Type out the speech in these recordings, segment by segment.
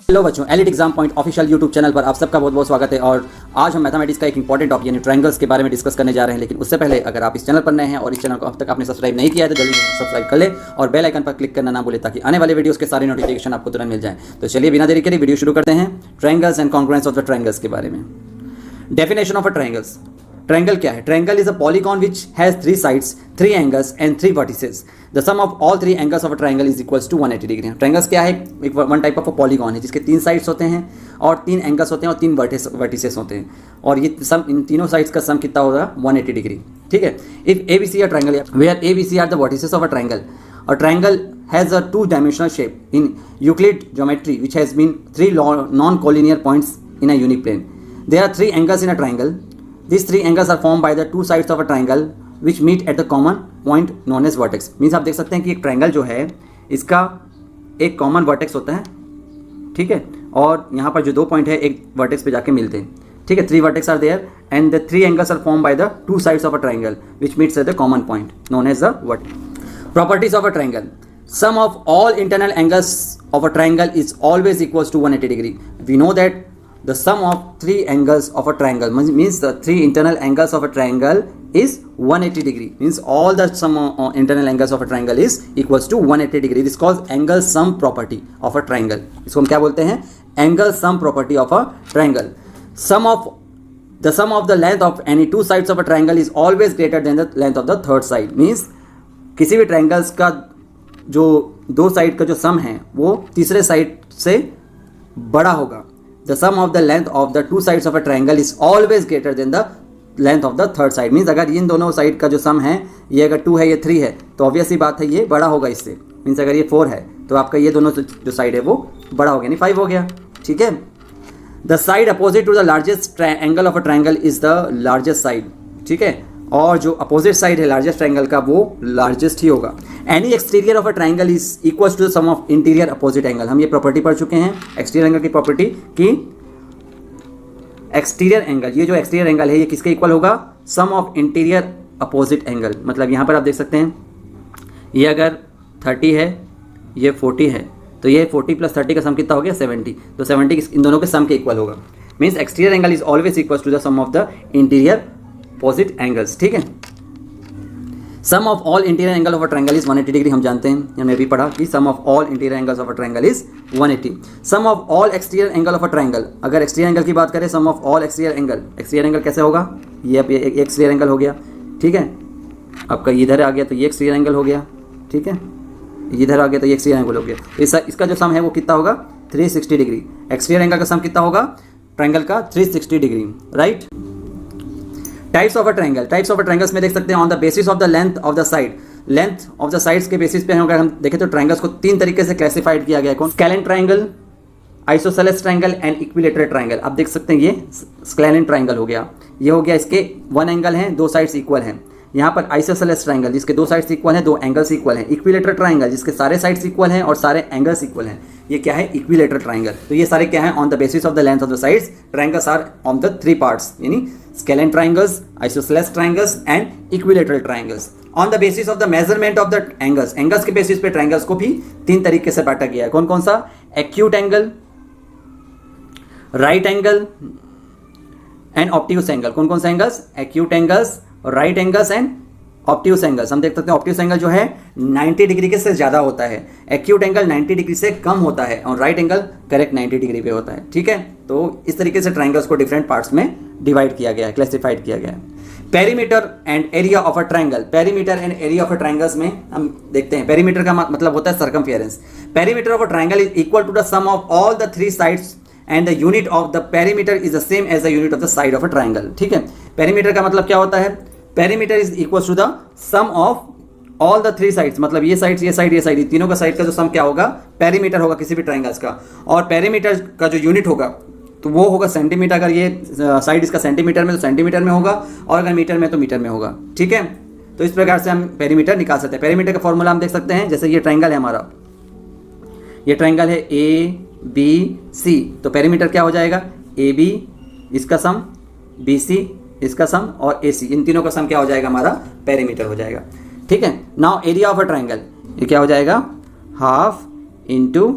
Hello बच्चों, elite exam point official YouTube channel पर आप सबका बहुत बहुत स्वागत है। और आज हम मैथमेटिक्स का एक इंपॉर्टेंट टॉपिक यानी ट्रायंगल्स के बारे में डिस्कस करने जा रहे हैं। लेकिन उससे पहले अगर आप इस चैनल पर नए हैं और इस चैनल को अब तक आपने सब्सक्राइब नहीं किया है तो जल्दी सब्सक्राइब कर ले और बेल आइकन पर क्लिक करना ना भूले ताकि आने वाले वीडियोस के सारे नोटिफिकेशन आपको तुरंत मिल जाए। तो चलिए बिना देरी करे वीडियो शुरू करते हैं triangles and congruence of the triangles के बारे में। Definition of a triangles. Triangle क्या है? Triangle is a polygon which has 3 sides, 3 angles and 3 vertices. The sum of all 3 angles of a triangle is equals to 180 degree. Triangles क्या है? एक one type of a polygon है जिसके 3 sides होते हैं और 3 एंगल्स होते हैं और 3 वर्टिसेस होते हैं और ये सम इन तीनों साइड्स का सम कितना होगा? 180 डिग्री। ठीक है। If A B C are triangle where A B C are the vertices of a triangle और triangle has a 2-dimensional shape in Euclid geometry which has been 3 non-collinear points in a unique plane. There are 3 angles in a triangle. These 3 angles are formed by the 2 sides of a triangle which meet at the common point known as vertex. Means आप देख सकते हैं कि एक triangle जो है इसका एक कॉमन वर्टेक्स होता है, ठीक है, और यहाँ पर जो 2 पॉइंट है एक वर्टेक्स पे जाके मिलते हैं, ठीक है। 3 vertex are there and the 3 angles are form by the 2 sides of a triangle which meets at the common point known as the vertex. Properties of a triangle. Sum of all internal angles of a triangle is always equals to 180 degree. We know that the sum of 3 angles of a triangle means the 3 internal angles of a triangle is 180 degree. Means all the sum of internal angles of a triangle is equals to 180 degree. This is called angle sum property of a triangle. इसको हम क्या बोलते हैं? Angle sum property of a triangle. The sum of the length of any 2 sides of a triangle is always greater than the length of the third side. Means किसी भी triangles का जो 2 side का जो सम है वो तीसरे साइड से बड़ा होगा। The sum of the length of the 2 sides of a triangle is always greater than the length of the third side. Means अगर इन दोनों साइड का जो सम है ये अगर 2 है ये 3 है तो ऑब्वियस ही बात है ये बड़ा होगा इससे। मीन्स अगर ये 4 है तो आपका ये दोनों जो साइड है वो बड़ा हो गया, यानी 5 हो गया, ठीक है। The side opposite to the largest angle of a triangle is the largest side, ठीक है, और जो अपोजिट साइड है लार्जेस्ट ट्रायंगल का वो लार्जेस्ट ही होगा। Any exterior of a triangle is equals to the sum of interior opposite angle. हम ये प्रॉपर्टी पढ़ चुके हैं एक्सटीरियर एंगल की प्रॉपर्टी कि एक्सटीरियर एंगल, ये जो एक्सटीरियर एंगल है ये किसके इक्वल होगा? Sum of interior opposite angle. मतलब यहाँ पर आप देख सकते हैं ये अगर 30 है ये 40 है तो ये 40 + 30 का सम कितना हो गया? 70। तो 70 इन दोनों के सम के इक्वल होगा। Means exterior angle is always equal to the sum of the interior opposite angles, ठीक है। Sum of all interior angle of a triangle is 180 degree. हम जानते हैं, हमने भी पढ़ा कि sum of all interior angles of a triangle is 180। Sum of all exterior angle of a triangle. अगर एक्सटीरियर एंगल की बात करें, sum of all exterior angle कैसे होगा? ये अब एक एक्सटीरियर एंगल हो गया, ठीक है, आपका इधर आ गया तो ये एक्सटीरियर एंगल हो गया, ठीक है, इधर आ गया तो ये एक्सटीरियर एंगल हो गया। तो इसका जो सम है वो कितना होगा? 360 डिग्री। एक्सटीरियर एंगल का सम कितना होगा ट्रायंगल का? 360 degree, right. Types of a triangle. Types of a triangles में देख सकते हैं on the basis of the length of the side. Length of the sides के बेसिस पे अगर हम देखें तो ट्रायंगल्स को 3 तरीके से क्लासिफाइड किया गया है। कौन? Scalene triangle, isosceles triangle and equilateral triangle. आप देख सकते हैं ये स्केलेन ट्रायंगल हो गया, ये हो गया, इसके 1 एंगल हैं, 2 साइड्स इक्वल हैं। यहाँ पर आइसोसेलेस ट्रायंगल जिसके 2 साइड्स इक्वल हैं, 2 एंगल्स इक्वल हैं। इक्विलेटरल ट्रायंगल जिसके सारे साइड्स इक्वल हैं और सारे एंगल्स इक्वल हैं, ये क्या है? Equilateral triangle. तो ये सारे क्या है? On the basis of the length of the sides triangles are on the 3 parts, यानी scalene triangles, isosceles triangles and equilateral triangles. On the basis of the measurement of the angles, angles के basis पे triangles को भी 3 तरीके से बांटा गया है। कौन कौन सा? Acute angle, right angle and obtuse angle. कौन कौन सा angles? Acute angles, right angles and obtuse angles. हम देख सकते हैं ऑब्ट्यूस एंगल जो है 90 डिग्री के से ज़्यादा होता है, एक्यूट एंगल 90 डिग्री से कम होता है और राइट एंगल करेक्ट 90 डिग्री पे होता है, ठीक है। तो इस तरीके से ट्रायंगल्स को डिफरेंट पार्ट्स में डिवाइड किया गया है, क्लासिफाइड किया गया है। Perimeter and area of a triangle. Perimeter and area of a triangles में हम देखते हैं पेरीमीटर का मतलब होता है circumference. Perimeter of a triangle is equal to the sum of all the 3 sides and the unit of the perimeter is the same as the unit of the side of a triangle, ठीक है। Perimeter का मतलब क्या होता है? Perimeter is equal to the sum of all the 3 sides. मतलब ये side, ये साइड, ये साइड, तीनों का साइड का जो सम क्या होगा? पेरीमीटर होगा किसी भी ट्रायंगल्स का। और पेरीमीटर का जो यूनिट होगा तो वो होगा सेंटीमीटर। अगर ये साइड इसका सेंटीमीटर में तो सेंटीमीटर में होगा और अगर मीटर में तो मीटर में होगा, ठीक है। तो इस प्रकार से हम पेरीमीटर निकाल सकते हैं। पेरीमीटर का फॉर्मूला हम देख सकते हैं, जैसे ये ट्रायंगल है हमारा, ये ट्रायंगल है ABC, तो पेरीमीटर क्या हो जाएगा? AB इसका सम, BC इसका सम और AC, इन तीनों का सम क्या हो जाएगा? हमारा पेरीमीटर हो जाएगा, ठीक है। Now area of a triangle, ये क्या हो जाएगा? Half into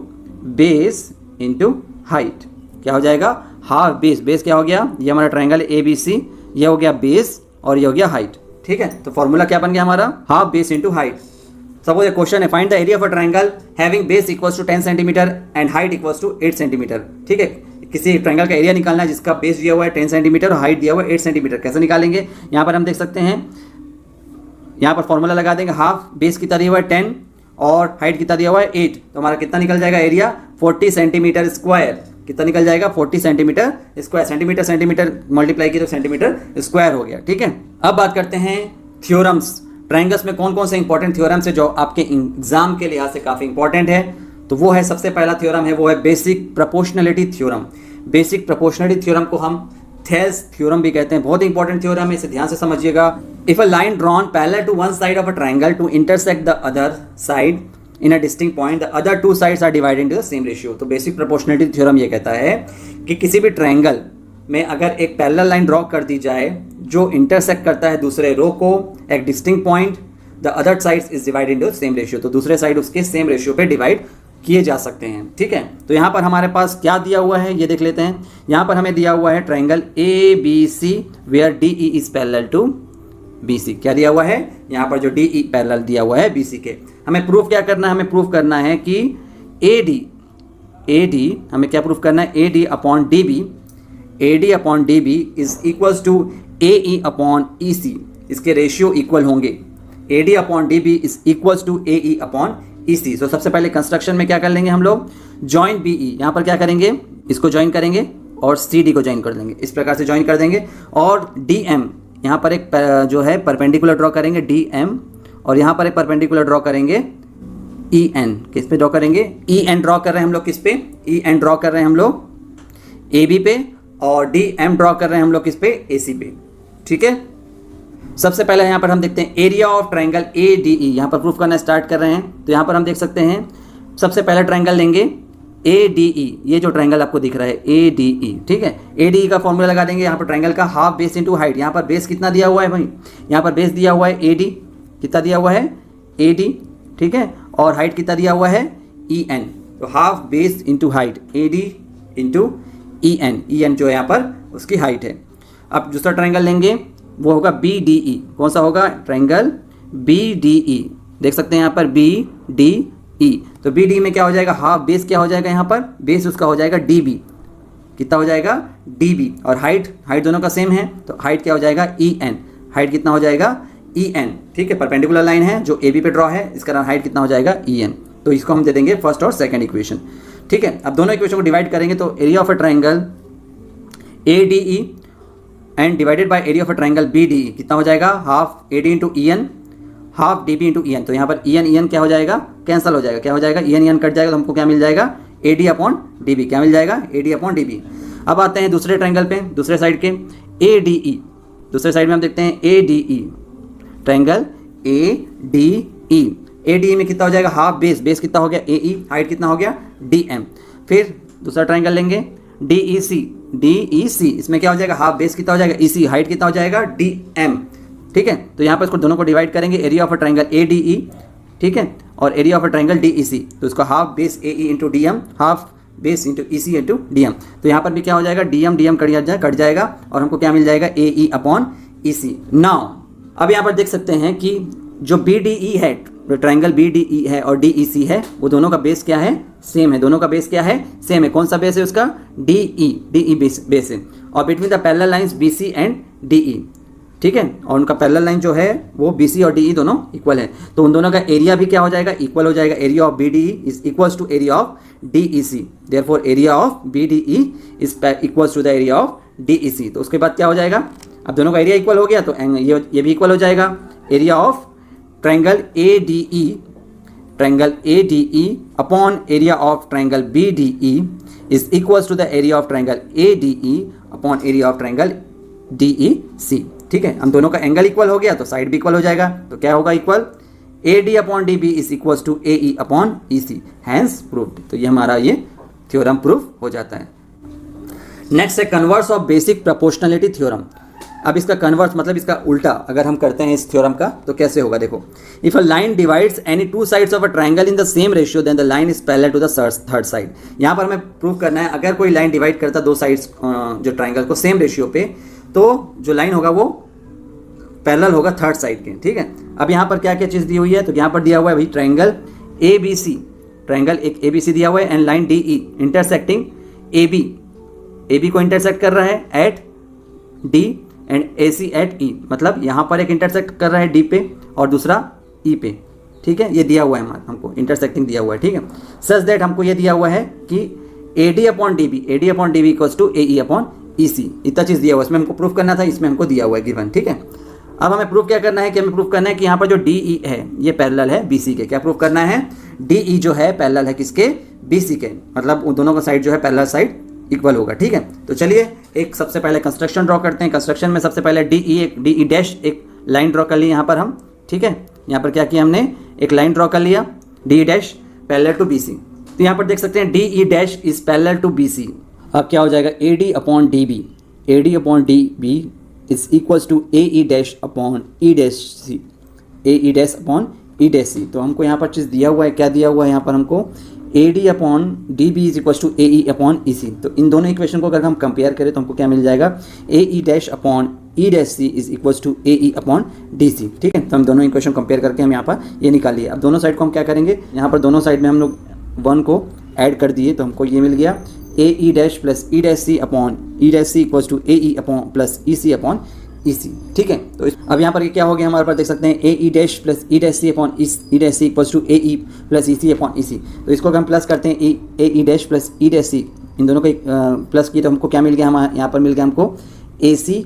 base into height. क्या हो जाएगा? Half base. बेस क्या हो गया? ये हमारा ट्राइंगल ए बी सी, ये हो गया बेस और ये हो गया हाइट। ठीक है, तो फॉर्मूला क्या बन गया हमारा? Half base into height. Suppose a question है, find the area of a triangle having base equals to 10 centimeter and height equals to 8 centimeter. ठीक है, किसी ट्राइंगल का एरिया निकालना है जिसका बेस दिया हुआ है 10 सेंटीमीटर और हाइट दिया हुआ है 8 सेंटीमीटर। कैसे निकालेंगे? यहाँ पर हम देख सकते हैं, यहाँ पर फॉर्मूला लगा देंगे, हाफ बेस कितना दिया हुआ है 10 और हाइट कितना दिया हुआ है 8, तो हमारा कितना निकल जाएगा एरिया? 40 centimetre square. कितना निकल जाएगा? 40 centimetre square. Centimetre centimetre multiply किया तो सेंटीमीटर स्क्वायर हो गया। ठीक है, अब बात करते हैं थ्योरम्स। ट्राइंगल्स में कौन कौन से इंपॉर्टेंट थ्योरम्स है जो आपके एग्जाम के लिहाज से काफी इंपॉर्टेंट है? तो वो है, सबसे पहला थ्योरम है वो है basic proportionality theorem. Basic proportionality theorem को हम थेल्स थ्योरम भी कहते हैं। बहुत इंपॉर्टेंट थ्योरम है, इसे ध्यान से समझिएगा। If a line drawn parallel to one side of a triangle to intersect the other side in a distinct point, the other two sides are divided into the same ratio. तो basic proportionality theorem ये कहता है कि किसी भी triangle में अगर एक पैरेलल लाइन ड्रॉ कर दी जाए जो इंटरसेक्ट करता है दूसरे रो को एक distinct point, the other sides is divided into same ratio. तो दूसरे साइड उसके सेम रेशियो पे डिवाइड किए जा सकते हैं। ठीक है, तो यहाँ पर हमारे पास क्या दिया हुआ है ये देख लेते हैं। यहाँ पर हमें दिया हुआ है triangle A B c where d E is parallel to B C. क्या दिया हुआ है? यहाँ पर जो डी ई पैरेलल दिया हुआ है बी सी के। हमें प्रूफ क्या करना है? हमें प्रूफ करना है कि ए डी हमें क्या प्रूफ करना है? A D upon D B is equals to A E upon E C. इसके रेशियो इक्वल होंगे। A D upon D B is equals to A E upon E C. तो सबसे पहले construction में क्या कर लेंगे हम लोग? Join b e. यहाँ पर क्या करेंगे? इसको ज्वाइन करेंगे और सी डी को ज्वाइन कर देंगे। इस प्रकार से ज्वाइन कर देंगे और डी एम यहाँ पर एक जो है परपेंडिकुलर ड्रॉ करेंगे डी एम, और यहाँ पर एक परपेंडिकुलर ड्रॉ करेंगे ई एन। किस पे ड्रॉ करेंगे? ई एन ड्रॉ कर रहे हैं हम लोग। किस पे? ई एन ड्रॉ कर रहे हैं हम लोग ए बी पे, और डी एम ड्रॉ कर रहे हैं हम लोग किस पे? ए सी पे। ठीक है, सबसे पहले यहाँ पर हम देखते हैं area of triangle A D E. यहाँ पर प्रूफ करना स्टार्ट कर रहे हैं। तो यहाँ पर हम देख सकते हैं, सबसे पहला ट्राइंगल लेंगे ए डी ई। ये जो ट्राइंगल आपको दिख रहा है ए डी ई, ठीक है, ए डी ई का फॉर्मूला लगा देंगे। यहाँ पर ट्राइंगल का हाफ बेस इंटू हाइट। यहाँ पर बेस कितना दिया हुआ है भाई? यहाँ पर बेस दिया हुआ है ए डी। कितना दिया हुआ है? A D. ठीक है, और हाइट कितना दिया हुआ है? E N. तो half base into height, A D into E N. E N जो है यहाँ पर उसकी हाइट है। अब दूसरा ट्राइंगल लेंगे, वो होगा बी डी ई। कौन सा होगा? Triangle B D e. देख सकते हैं यहाँ पर बी डी ई। तो बी डी में क्या हो जाएगा? हाफ बेस क्या हो जाएगा? यहाँ पर बेस उसका हो जाएगा डी बी। कितना हो जाएगा? D B. और हाइट दोनों का सेम है, तो हाइट क्या हो जाएगा? E N. हाइट कितना हो जाएगा? E n. ठीक है, परपेंडिकुलर लाइन है जो ए बी पे ड्रॉ है, इसका हाइट कितना हो जाएगा? E N. तो इसको हम दे देंगे फर्स्ट और सेकेंड इक्वेशन। ठीक है, अब दोनों इक्वेशन को डिवाइड करेंगे तो area of a triangle A D e and divided by area of a triangle B D e कितना हो जाएगा? Half a D into E n, half d b into E N. तो यहाँ पर E N क्या हो जाएगा? Cancel हो जाएगा। क्या हो जाएगा? ई एन कट जाएगा, तो हमको क्या मिल जाएगा? A D upon D b. क्या मिल जाएगा? A D upon D b. अब आते हैं दूसरे ट्राइंगल पे, दूसरे साइड के ए डी ई। दूसरे साइड में हम देखते हैं A D E, triangle A D E. A D E में कितना हो जाएगा? Half base. बेस कितना हो गया? A E. हाइट कितना हो गया? D M. फिर दूसरा ट्राइंगल लेंगे डी ई सी। डी ई सी, इसमें क्या हो जाएगा? हाफ बेस कितना हो जाएगा? ई सी। हाइट कितना हो जाएगा? D m. ठीक है, तो यहाँ पर इसको दोनों को डिवाइड करेंगे, area of a triangle A D E, ठीक है, और area of a triangle D E C. तो इसका half base A E into D M, half base into E C into D M. तो यहाँ पर भी क्या हो जाएगा? डी एम कट जाएगा और हमको क्या मिल जाएगा? A E upon E C. Now अब यहाँ पर देख सकते हैं कि जो बी डी ई है, ट्राइंगल बी डी ई है और डी ई सी है, वो दोनों का बेस क्या है? सेम है। दोनों का बेस क्या है? सेम है। कौन सा बेस है उसका? डी ई बेस है। और between the parallel lines b c and d ई, ठीक है, और उनका पैरेलल लाइन जो है वो बी सी और डी ई दोनों इक्वल है। तो उन दोनों का एरिया भी क्या हो जाएगा? इक्वल हो जाएगा। Area of B D E is equals to area of D E C. Therefore area of B D E is equals to the area of D E C. तो उसके बाद क्या हो जाएगा? अब दोनों का एरिया इक्वल हो गया तो ये भी इक्वल हो जाएगा। Area of triangle A D E upon area of triangle B D E is equals to the area of triangle A D E upon area of triangle D E C. ठीक है, हम दोनों का angle equal हो गया तो side भी equal हो जाएगा। तो क्या होगा? Equal a D upon D B is equals to A E upon E c. Hence proved. तो ये हमारा ये थ्योरम प्रूफ हो जाता है। नेक्स्ट है converse of basic proportionality theorem. अब इसका कन्वर्स मतलब इसका उल्टा अगर हम करते हैं इस थ्योरम का तो कैसे होगा, देखो, if a line divides any two sides of a triangle in the same ratio then the line is parallel to the third side. यहाँ पर हमें प्रूव करना है अगर कोई लाइन डिवाइड करता दो साइड्स जो ट्रायंगल को सेम रेशियो पे, तो जो लाइन होगा वो पैरेलल होगा थर्ड साइड के, ठीक है। अब यहाँ पर क्या क्या चीज़ दी हुई है, तो यहाँ पर दिया हुआ है भाई triangle A B C, triangle एक ए बी सी दिया हुआ है and line D E intersecting A B को इंटरसेक्ट कर रहा है at D and A C at E, मतलब यहाँ पर एक इंटरसेक्ट कर रहा है डी पे और दूसरा ई पे, ठीक है। ये दिया हुआ है हमको इंटरसेक्टिंग दिया हुआ है, ठीक है। सच दैट हमको ये दिया हुआ है कि A D upon D B equals to A E upon E C, इतना चीज़ दिया हुआ है। इसमें हमको प्रूफ करना था, इसमें हमको दिया हुआ है गिवन, ठीक है। अब हमें प्रूफ क्या करना है कि हमें प्रूफ करना है कि यहाँ पर जो डी ई है ये पैरेलल है बी सी के। क्या प्रूफ करना है, डी ई जो है पैरेलल है किसके, बी सी के, मतलब उन दोनों का साइड जो है पैरेलल साइड इक्वल होगा, ठीक है। तो चलिए एक सबसे पहले कंस्ट्रक्शन ड्रॉ करते हैं। कंस्ट्रक्शन में सबसे पहले डी ई डैश एक लाइन ड्रॉ कर ली यहाँ पर हम, ठीक है। यहाँ पर क्या किया हमने, एक लाइन ड्रॉ कर लिया D E dash parallel to B C. तो यहाँ पर देख सकते हैं D E dash is parallel to B C. अब क्या हो जाएगा, A D upon D B is equals to A E dash upon E dash C, A E dash upon E dash C. तो हमको यहाँ पर चीज़ दिया हुआ है, क्या दिया हुआ है यहाँ पर हमको, A D upon D B is equals to A E upon E C. तो इन दोनों इक्वेशन को अगर हम कंपेयर करें तो हमको क्या मिल जाएगा, A E dash upon E dash C is equals to A E upon D C, ठीक है। तो हम दोनों इक्वेशन कंपेयर करके हम यहाँ पर ये निकाल लिए। अब दोनों साइड को हम क्या करेंगे, यहाँ पर दोनों साइड में हम लोग 1 को ऐड कर दिए तो हमको ये मिल गया A E dash plus E dash C upon E dash C equals to A E upon plus E C upon E C, ठीक है। तो अब यहाँ पर ये क्या हो गया हमारे पास, देख सकते हैं A E dash plus E dash C upon E dash C equals to A E plus E C upon E C. तो इसको अगर हम प्लस करते हैं A E dash plus E dash C, इन दोनों को प्लस किए तो हमको क्या मिल गया, हम यहाँ पर मिल गया हमको ए सी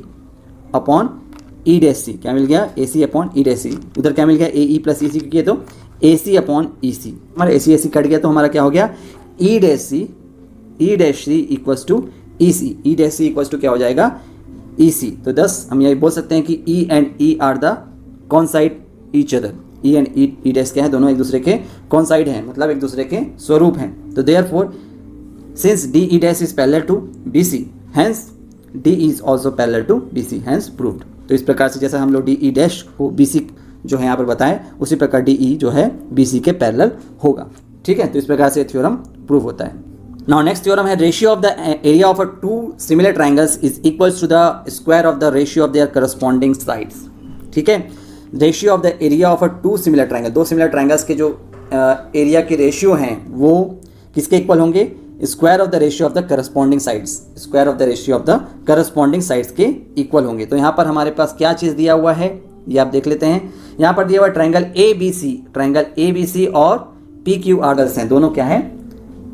अपॉन ई डैश सी, क्या मिल गया, ए सी अपॉन ई डैश सी। उधर क्या मिल गया, ए ई प्लस ई सी किए तो ए सी अपॉन ई सी, हमारा ए सी कट गया तो हमारा क्या हो गया, e dash C equals to e c, e dash C equals to क्या हो जाएगा, ई सी। तो 10 हम ये बोल सकते हैं कि E and E are the कौन side each other, E and E dash क्या है, दोनों एक दूसरे के कौन साइड हैं, मतलब एक दूसरे के स्वरूप हैं। तो therefore since d E dash is parallel to B c hence d is also parallel to B c hence proved. तो इस प्रकार से जैसा हम लोग डी ई डैश को बी सी जो है यहाँ पर बताएं, उसी प्रकार डी ई जो है बी सी के पैरेलल होगा, ठीक है। तो इस प्रकार से थ्योरम प्रूव होता है। Now next theorem है ratio of the area of a two similar triangles is equals to the square of the ratio of their corresponding sides, ठीक है। Ratio of the area of a two similar triangle, दो similar triangles के जो area के ratio हैं वो किसके equal होंगे, square of the ratio of the corresponding sides, square of the ratio of the corresponding sides के इक्वल होंगे। तो यहाँ पर हमारे पास क्या चीज़ दिया हुआ है ये आप देख लेते हैं। यहाँ पर दिया हुआ ट्राइंगल ए बी सी और पी क्यू आर हैं, दोनों क्या है,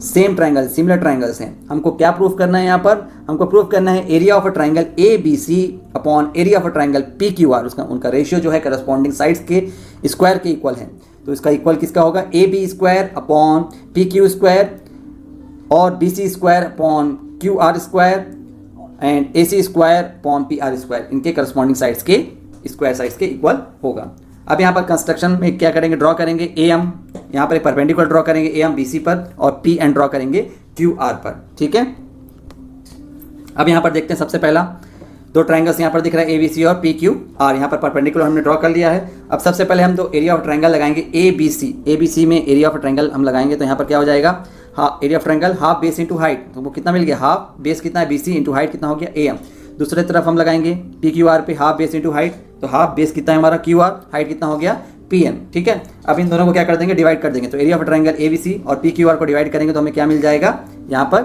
सेम ट्राइंगल, सिमिलर ट्राइंगल्स हैं। हमको क्या प्रूफ करना है, यहाँ पर हमको प्रूफ करना है area of a triangle A B C upon area of a triangle P Q R, उसका उनका रेशियो जो है करस्पॉन्डिंग साइड्स के स्क्वायर के इक्वल है। तो इसका इक्वल किसका होगा, A B square upon P Q square और B C square upon Q R square and A C square upon P R square, इनके करस्पॉन्डिंग साइड्स के स्क्वायर साइड्स के इक्वल होगा। अब यहाँ पर कंस्ट्रक्शन में क्या करेंगे, ड्रॉ करेंगे ए एम, यहाँ पर एक परपेंडिकुलर ड्रॉ करेंगे ए एम बी सी पर और पी एन ड्रॉ करेंगे क्यू आर पर, ठीक है। अब यहाँ पर देखते हैं सबसे पहला दो ट्राइंगल्स यहाँ पर दिख रहा है ए बी सी और पी क्यू आर, यहाँ पर परपेंडिकुलर हमने ड्रॉ कर लिया है। अब सबसे पहले हम दो एरिया ऑफ ट्राइंगल लगाएंगे ए बी सी में एरिया ऑफ ट्राइंगल हम लगाएंगे तो यहाँ पर क्या हो जाएगा, हाँ area of triangle half base into height, तो वो कितना मिल गया, हाफ बेस कितना है बी सी इंटू हाइट कितना हो गया ए एम। दूसरे तरफ हम लगाएंगे पी क्यू आर पे हाफ बेस इंटू हाइट, तो हाफ बेस कितना है हमारा क्यू आर, हाइट कितना हो गया पी एन, ठीक है। अब इन दोनों को क्या कर देंगे, डिवाइड कर देंगे। तो area of triangle A B C और पी क्यू आर को डिवाइड करेंगे तो हमें क्या मिल जाएगा, यहाँ पर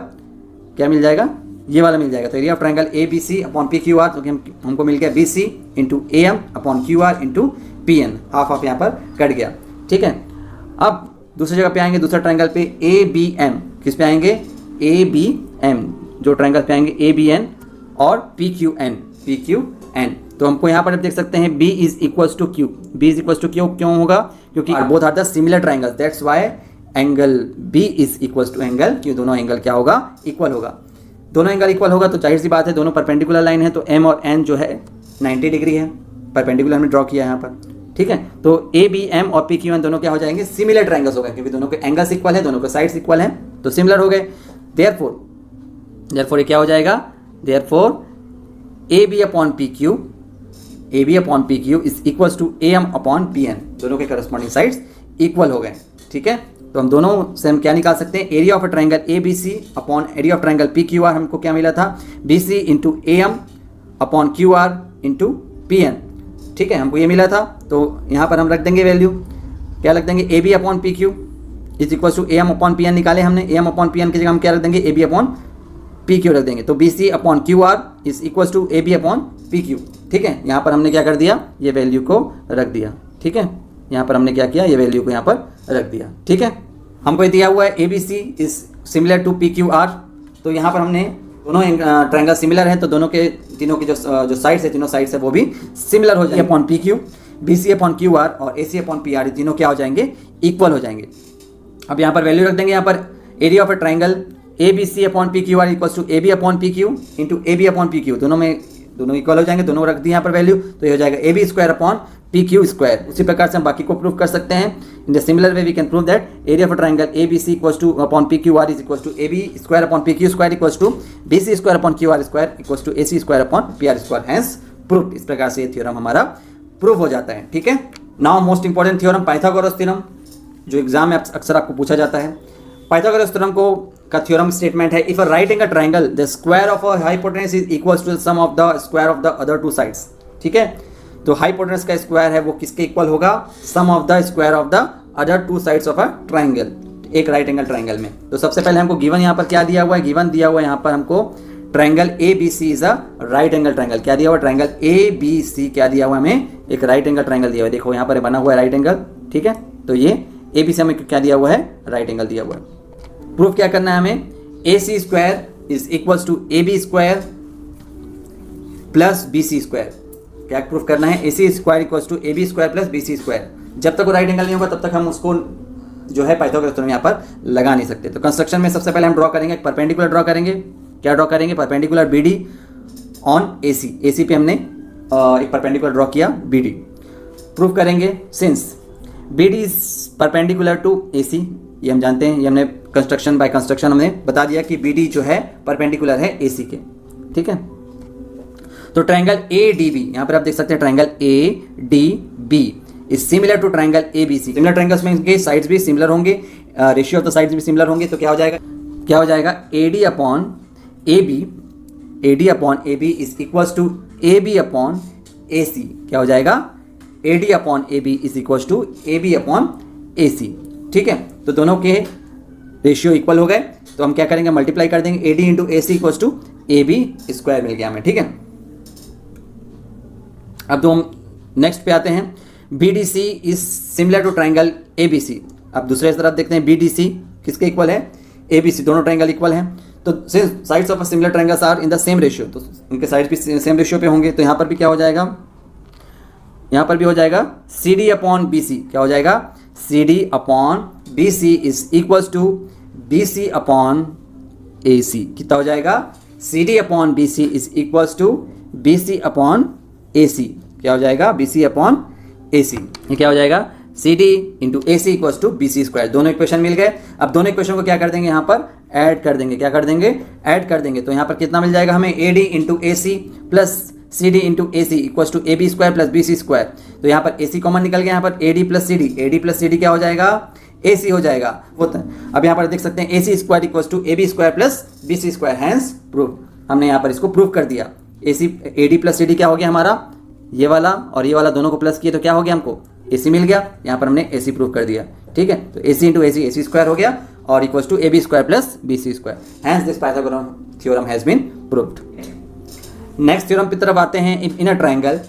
क्या मिल जाएगा, ये वाला मिल जाएगा। तो area of triangle A B C upon P Q R, तो हमको मिल गया B C into A M upon Q R into P n, half half यहाँ पर कट गया, ठीक है। अब दूसरी जगह पे आएंगे, दूसरा ट्राइंगल पे ए बी एम, किस पे आएंगे, ए बी एम, जो ट्राइंगल पे आएंगे ए बी एन और पी क्यू एन। तो हमको यहाँ पर देख सकते हैं B is equals to q, B is equals to q क्यों होगा, क्योंकि both are the similar triangles, that's why angle B is equals to angle Q, दोनों एंगल क्या होगा, इक्वल होगा। दोनों एंगल इक्वल होगा तो जाहिर सी बात है दोनों परपेंडिकुलर लाइन है, तो M और N जो है 90 डिग्री है, परपेंडिकुलर हमने ड्रॉ किया है यहाँ पर, ठीक है। तो ए बी एम और पी क्यू एन दोनों क्या हो जाएंगे, सिमिलर ट्राइंगल्स हो गए, क्योंकि दोनों के एंगल्स इक्वल है, दोनों के साइड्स इक्वल हैं तो सिमिलर हो गए। देयरफॉर ये क्या हो जाएगा, therefore a B upon P Q A B upon P Q is equal to A M upon P n, दोनों के करस्पॉन्डिंग साइड्स इक्वल हो गए। ठीक है, तो हम दोनों से हम क्या निकाल सकते हैं, area of a triangle A B C upon area of triangle P Q R, हमको क्या मिला था, B C into A M upon Q R into P N. ठीक है, हमको ये मिला था, तो यहाँ पर हम रख देंगे वैल्यू, क्या रख देंगे, A B upon P Q is equal to A M upon P N निकाले हमने, A M upon P N की जगह हम क्या रख देंगे, A B upon P Q रख देंगे, तो B C upon Q R is equal to A B upon P Q. ठीक है, यहाँ पर हमने क्या कर दिया, ये वैल्यू को रख दिया। ठीक है, यहाँ पर हमने क्या किया, ये वैल्यू को यहाँ पर रख दिया। ठीक है, हमको ये दिया हुआ है A B C is similar to P Q R, तो यहाँ पर हमने दोनों ट्रायंगल सिमिलर है, तो दोनों के तीनों की जो साइड्स है, तीनों साइड्स है वो भी सिमिलर हो जाएंगे अपॉन पी क्यू, बी सी अपॉन क्यू आर और A C upon P R, ये तीनों क्या हो जाएंगे, इक्वल हो जाएंगे। अब यहाँ पर वैल्यू रख देंगे, यहाँ पर area of a triangle A B C upon P Q R equal to A B upon P Q into A B upon P Q, दोनों इक्वल हो जाएंगे, दोनों रख दी यहाँ पर वैल्यू, तो ये हो जाएगा A B square upon P Q square. उसी प्रकार से हम बाकी को प्रूव कर सकते हैं। In the similar way we can prove that area of a triangle A B C equal to upon P Q R is equal to A B square upon P Q square equal to B C square upon Q R square equal to A C square upon P R square, hence proved. इस प्रकार से ये theorem हमारा prove हो जाता है। ठीक है, now most important theorem Pythagoras theorem, जो एग्जाम में अक्सर आपको पूछा जाता है। पाइथागोरस थ्योरम का थ्योरम स्टेटमेंट है, if a right angle triangle the square of a hypotenuse is equals to the sum of the square of the other two sides. ठीक है, तो हाइपोटेनस का स्क्वायर है वो किसके इक्वल होगा, sum of the square of the other two sides of a triangle, एक right angle triangle में। तो सबसे पहले हमको गिवन यहाँ पर क्या दिया हुआ है, गिवन दिया हुआ है यहाँ पर हमको triangle A B C is a right angle triangle. क्या दिया हुआ, ट्राइंगल ए बी सी क्या दिया हुआ हमें, एक राइट एंगल ट्राइंगल दिया हुआ है। देखो यहाँ पर बना हुआ है राइट एंगल। ठीक है, तो ये ए बी सी हमें क्या दिया हुआ है, राइट एंगल दिया हुआ है। प्रूफ क्या करना है हमें, A C square is equals to A B square plus B C square. क्या प्रूफ करना है, A C square equals to A B square plus B C square. जब तक वो राइट एंगल नहीं होगा तब तक हम उसको जो है पाइथागोरस थ्योरम यहाँ पर लगा नहीं सकते। तो कंस्ट्रक्शन में सबसे पहले हम ड्रॉ करेंगे, परपेंडिकुलर ड्रॉ करेंगे। क्या ड्रॉ करेंगे, perpendicular B D on A C. A C पे हमने एक परपेंडिकुलर ड्रॉ किया बी डी। प्रूफ करेंगे since B D is perpendicular to A C, ये हम जानते हैं, ये हमने कंस्ट्रक्शन बाय कंस्ट्रक्शन हमने बता दिया कि बी डी जो है परपेंडिकुलर है ए सी के। ठीक है, तो ट्राइंगल ए डी बी, यहाँ पर आप देख सकते हैं triangle A D B is similar to triangle A B C. Similar triangles में इनके साइड्स भी सिमिलर होंगे, रेशियो ऑफ द साइड्स भी सिमिलर होंगे। तो क्या हो जाएगा A D upon A B is equals to A B upon A C. क्या हो जाएगा, A D upon A B is equals to A B upon A C. ठीक है, तो दोनों के रेशियो इक्वल हो गए, तो हम क्या करेंगे, मल्टीप्लाई कर देंगे, A D into A C equals to A B square मिल गया हमें। ठीक है, अब तो हम नेक्स्ट पे आते हैं, B D C is similar to triangle A B C. अब दूसरे तरफ देखते हैं, बी डी सी किसके इक्वल है, ए बी सी, दोनों ट्राइंगल इक्वल हैं। तो sides of similar triangles are in the same ratio, तो उनके साइड्स भी सेम रेशियो पे होंगे। तो यहाँ पर भी क्या हो जाएगा, यहाँ पर भी हो जाएगा सी डी अपॉन बी सी। क्या हो जाएगा, C D upon B C is equals to B C upon A C. कितना हो जाएगा, C D upon B C is equals to B C upon A C. क्या हो जाएगा, B C upon A C. ये क्या हो जाएगा, C D into A C equals to B C square. दोनों इक्वेशन मिल गए। अब दोनों इक्वेशन को क्या कर देंगे, यहाँ पर ऐड कर देंगे। क्या कर देंगे, ऐड कर देंगे। तो यहाँ पर कितना मिल जाएगा हमें, A D into A C plus C D into A C equals to A B square plus B C square. तो यहाँ पर ए सी कॉमन निकल गया, यहाँ पर A D plus C D, A D plus C D क्या हो जाएगा, ए सी हो जाएगा। होता है, अब यहाँ पर देख सकते हैं A C square equals to A B square plus B C square, hence prove. हमने यहाँ पर इसको प्रूव कर दिया। A D plus C D क्या हो गया हमारा, ये वाला और ये वाला दोनों को प्लस किए तो क्या हो गया, हमको ए सी मिल गया। यहाँ पर हमने ए सी प्रूव कर दिया। ठीक है, तो ए सी इंटू ए सी स्क्वायर हो गया और equals to A B square plus B C square, hence this Pythagoras theorem has been proved. Next theorem की तरफ आते हैं। In a triangle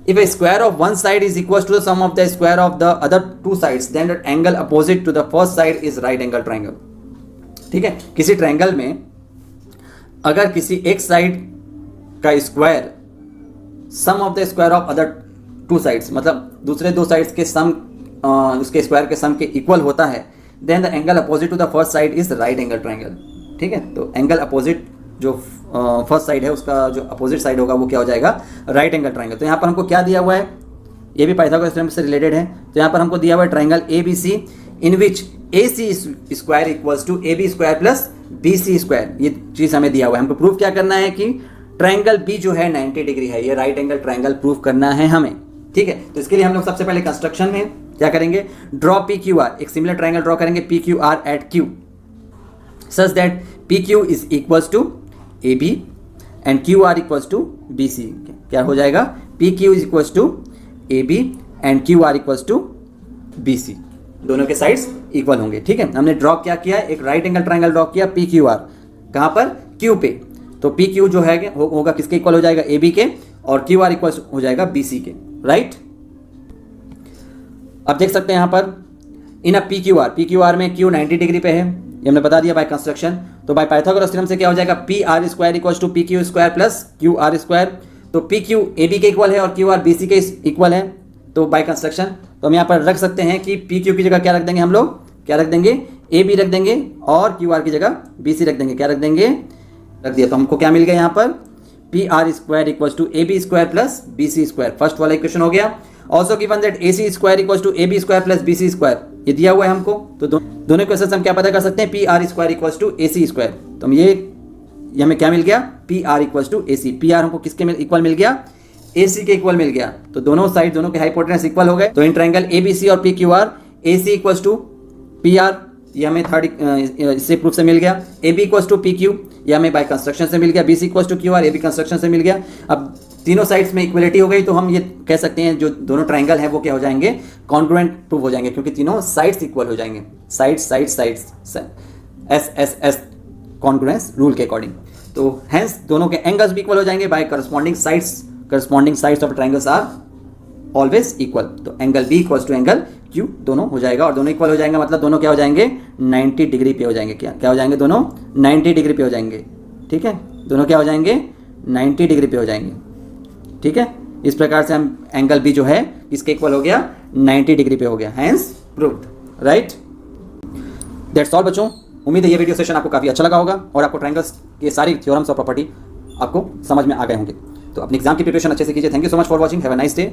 if a square of one side is equals to the sum of the square of the other two sides then the angle opposite to the first side is right angle triangle. ठीक है, किसी triangle में अगर किसी एक side का square sum of the square of other two sides, मतलब दूसरे दो साइड्स के सम उसके स्क्वायर के सम के इक्वल होता है, then the angle opposite to the first side is right angle triangle. ठीक है, तो एंगल अपोजिट जो फर्स्ट साइड है उसका जो अपोजिट साइड होगा वो क्या हो जाएगा, राइट एंगल ट्राइंगल। तो यहाँ पर हमको क्या दिया हुआ है, ये भी पाइथागोरस थ्योरम से रिलेटेड है। तो यहाँ पर हमको दिया हुआ है triangle A B C in which A C square equals to A B square plus B C square. ये चीज़ हमें दिया हुआ है। हमको प्रूफ क्या करना है कि ट्रायंगल बी जो है 90 डिग्री है, ये राइट एंगल ट्रायंगल प्रूव करना है हमें, ठीक है। तो इसके लिए हम लोग सबसे पहले कंस्ट्रक्शन में क्या करेंगे, ड्रॉ पी क्यू आर, एक सिमिलर ट्रायंगल ड्रॉ करेंगे P Q R at Q such that P Q is equals to A B and Q R equals to B C. क्या हो जाएगा, P Q is equals to A B and Q R equals to B C, दोनों के sides equal होंगे, ठीक है। हमने draw क्या किया, एक राइट एंगल ट्रायंगल ड्रॉ किया पी क्यू आर, कहाँ पर, क्यू पे। तो पी क्यू जो है होगा किसके इक्वल हो जाएगा, ए बी के, और क्यू आर इक्वल हो जाएगा बी सी के, राइट। अब देख सकते हैं यहाँ पर in a P Q R में क्यू 90 डिग्री पे है, ये हमने बता दिया बाय कंस्ट्रक्शन। तो बाय पाइथागोरस थ्योरम से क्या हो जाएगा, P R square equals to P Q square plus Q R square. तो पी क्यू ए बी के इक्वल है और क्यू आर बी सी के इक्वल है, तो बाय कंस्ट्रक्शन तो हम यहाँ पर रख सकते हैं कि पी क्यू की जगह क्या रख देंगे हम लोग, क्या रख देंगे, ए बी रख देंगे, और क्यू आर की जगह बी सी रख देंगे, क्या रख देंगे, रख दिया। तो हमको क्या मिल गया यहाँ पर, P R square equals to A B square plus B C square, first वाला इक्वेशन हो गया। Also given that A C square equals to A B square plus B C square, ये दिया हुआ है हमको। तो दोनों इक्वेशन हम क्या पता कर सकते हैं, P R square equals to A C square. तो हम ये हमें क्या मिल गया, P R equals to A C. P R हमको किसके इक्वल मिल गया, ए सी के इक्वल मिल गया। तो दोनों साइड, दोनों के हाइपोटेनस इक्वल हो गए। तो in triangle A B C और P Q R, A C equals to P R, ये हमें थर्ड इससे प्रूफ से मिल गया। A B equals to P Q, ये हमें बाय कंस्ट्रक्शन से मिल गया। B C equals to Q R, ये भी कंस्ट्रक्शन से मिल गया। अब तीनों साइड्स में इक्वलिटी हो गई, तो हम ये कह सकते हैं जो दोनों ट्रायंगल हैं वो क्या हो जाएंगे, कॉन्ग्रुएंट प्रूव हो जाएंगे, क्योंकि तीनों साइड्स इक्वल हो जाएंगे, sides S S S congruence rule के अकॉर्डिंग। तो हेंस दोनों के एंगल्स भी इक्वल हो जाएंगे by corresponding sides of triangles are always equal. तो angle B equals to angle Q दोनों हो जाएगा, और दोनों इक्वल हो जाएंगे, मतलब दोनों क्या हो जाएंगे, 90 डिग्री पे हो जाएंगे। क्या हो जाएंगे, दोनों 90 डिग्री पे हो जाएंगे, ठीक है। दोनों क्या हो जाएंगे, 90 डिग्री पे हो जाएंगे, ठीक है। इस प्रकार से हम एंगल बी जो है इसके इक्वल हो गया, 90 डिग्री पे हो गया, hence proved, right. That's all बच्चों। उम्मीद है ये वीडियो सेशन आपको काफ़ी अच्छा लगा होगा और आपको ट्रायंगल्स के सारी थ्योरम्स और प्रॉपर्टी आपको समझ में आ गए होंगे। तो अपनी एग्जाम की प्रिपरेशन अच्छे से कीजिए। Thank you so much for watching, have a nice day.